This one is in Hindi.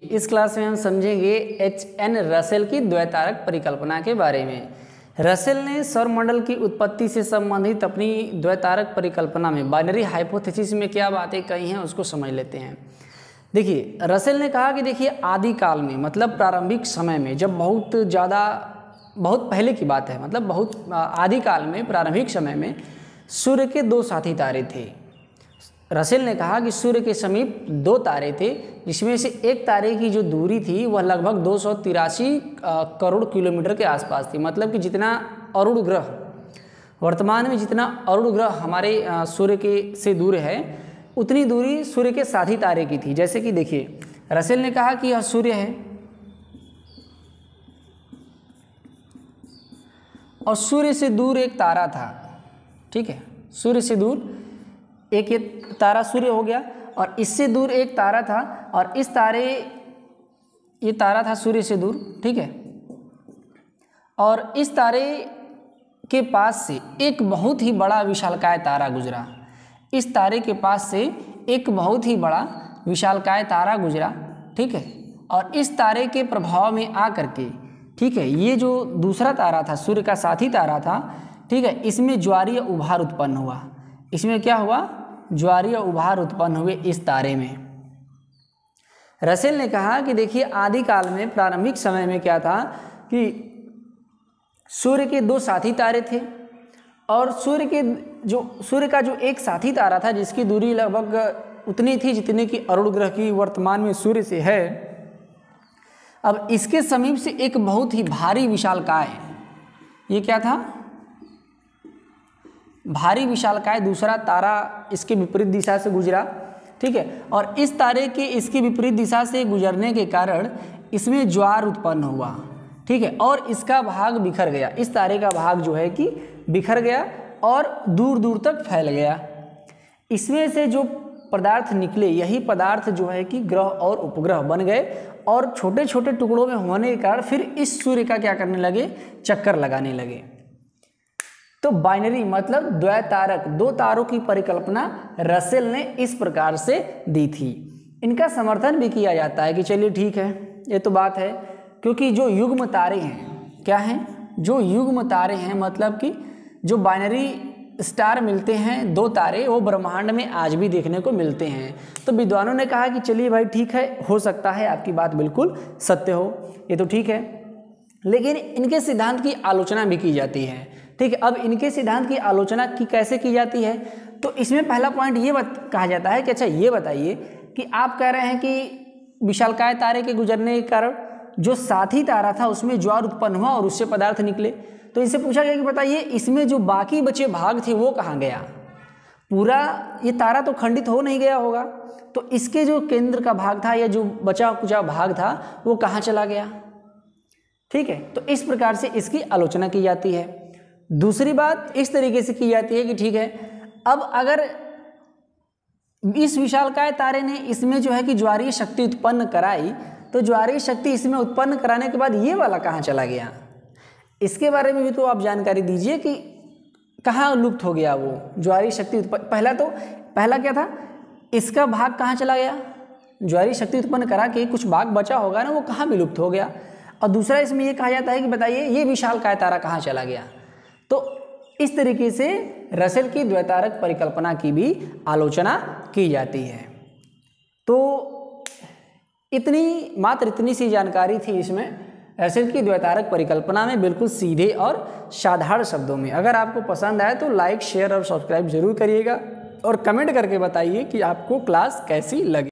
इस क्लास में हम समझेंगे एच.एन. रसेल की द्वैतारक परिकल्पना के बारे में। रसेल ने सौरमंडल की उत्पत्ति से संबंधित अपनी द्वैतारक परिकल्पना में बाइनरी हाइपोथेसिस में क्या बातें कही हैं उसको समझ लेते हैं। देखिए, रसेल ने कहा कि देखिए आदि काल में मतलब प्रारंभिक समय में, जब बहुत पहले की बात है, मतलब बहुत आदि काल में प्रारंभिक समय में सूर्य के दो साथी तारे थे। रसेल ने कहा कि सूर्य के समीप दो तारे थे, जिसमें से एक तारे की जो दूरी थी वह लगभग 283 करोड़ किलोमीटर के आसपास थी। मतलब कि जितना अरुण ग्रह वर्तमान में जितना अरुण ग्रह हमारे सूर्य के से दूर है, उतनी दूरी सूर्य के साथी तारे की थी। जैसे कि देखिए, रसेल ने कहा कि यह सूर्य है और सूर्य से दूर एक तारा था। ठीक है, सूर्य से दूर एक ये तारा सूर्य हो गया और इससे दूर एक तारा था और ये तारा था सूर्य से दूर। ठीक है, और इस तारे के पास से एक बहुत ही बड़ा विशालकाय तारा गुजरा। इस तारे के पास से एक बहुत ही बड़ा विशालकाय तारा गुजरा। ठीक है, और इस तारे के प्रभाव में आकर के, ठीक है, ये जो दूसरा तारा था, सूर्य का साथी तारा था, ठीक है, इसमें ज्वारीय उभार उत्पन्न हुआ। इसमें क्या हुआ? ज्वारीय उभार उत्पन्न हुए इस तारे में। रसेल ने कहा कि देखिए आदि काल में प्रारंभिक समय में क्या था कि सूर्य के दो साथी तारे थे और सूर्य का जो एक साथी तारा था, जिसकी दूरी लगभग उतनी थी जितनी कि अरुण ग्रह की वर्तमान में सूर्य से है। अब इसके समीप से एक बहुत ही भारी विशालकाय, ये क्या था? भारी विशालकाय दूसरा तारा इसके विपरीत दिशा से गुजरा। ठीक है, और इस तारे के इसके विपरीत दिशा से गुजरने के कारण इसमें ज्वार उत्पन्न हुआ। ठीक है, और इसका भाग बिखर गया। इस तारे का भाग जो है कि बिखर गया और दूर दूर तक फैल गया। इसमें से जो पदार्थ निकले, यही पदार्थ जो है कि ग्रह और उपग्रह बन गए और छोटे छोटे टुकड़ों में होने के कारण फिर इस सूर्य का क्या करने लगे? चक्कर लगाने लगे। तो बाइनरी मतलब द्वैतारक, दो तारों की परिकल्पना रसेल ने इस प्रकार से दी थी। इनका समर्थन भी किया जाता है कि चलिए ठीक है, ये तो बात है, क्योंकि जो युग्म तारे हैं, क्या हैं? जो युग्म तारे हैं, मतलब कि जो बाइनरी स्टार मिलते हैं, दो तारे, वो ब्रह्मांड में आज भी देखने को मिलते हैं। तो विद्वानों ने कहा कि चलिए भाई ठीक है, हो सकता है आपकी बात बिल्कुल सत्य हो, ये तो ठीक है, लेकिन इनके सिद्धांत की आलोचना भी की जाती है। ठीक है, अब इनके सिद्धांत की आलोचना कैसे की जाती है? तो इसमें पहला पॉइंट ये कहा जाता है कि अच्छा ये बताइए कि आप कह रहे हैं कि विशालकाय तारे के गुजरने के कारण जो साथी तारा था उसमें ज्वार उत्पन्न हुआ और उससे पदार्थ निकले। तो इनसे पूछा गया कि बताइए इसमें जो बाकी बचे भाग थे वो कहाँ गया? पूरा ये तारा तो खंडित हो नहीं गया होगा, तो इसके जो केंद्र का भाग था या जो बचा कुचा भाग था वो कहाँ चला गया? ठीक है, तो इस प्रकार से इसकी आलोचना की जाती है। दूसरी बात इस तरीके से की जाती है कि ठीक है, अब अगर इस विशालकाय तारे ने इसमें जो है कि ज्वारीय शक्ति उत्पन्न कराई, तो ज्वारीय शक्ति इसमें उत्पन्न कराने के बाद ये वाला कहाँ चला गया? इसके बारे में भी तो आप जानकारी दीजिए कि कहाँ लुप्त हो गया वो ज्वारीय शक्ति उत्पन्न। पहला क्या था? इसका भाग कहाँ चला गया? ज्वारीय शक्ति उत्पन्न करा के कुछ भाग बचा होगा ना, वो कहाँ विलुप्त हो गया। और दूसरा इसमें ये कहा जाता है कि बताइए ये विशालकाय तारा कहाँ चला गया। तो इस तरीके से रसेल की द्वैतारक परिकल्पना की भी आलोचना की जाती है। तो मात्र इतनी सी जानकारी थी इसमें रसेल की द्वैतारक परिकल्पना में, बिल्कुल सीधे और साधारण शब्दों में। अगर आपको पसंद आए तो लाइक, शेयर और सब्सक्राइब जरूर करिएगा और कमेंट करके बताइए कि आपको क्लास कैसी लगी।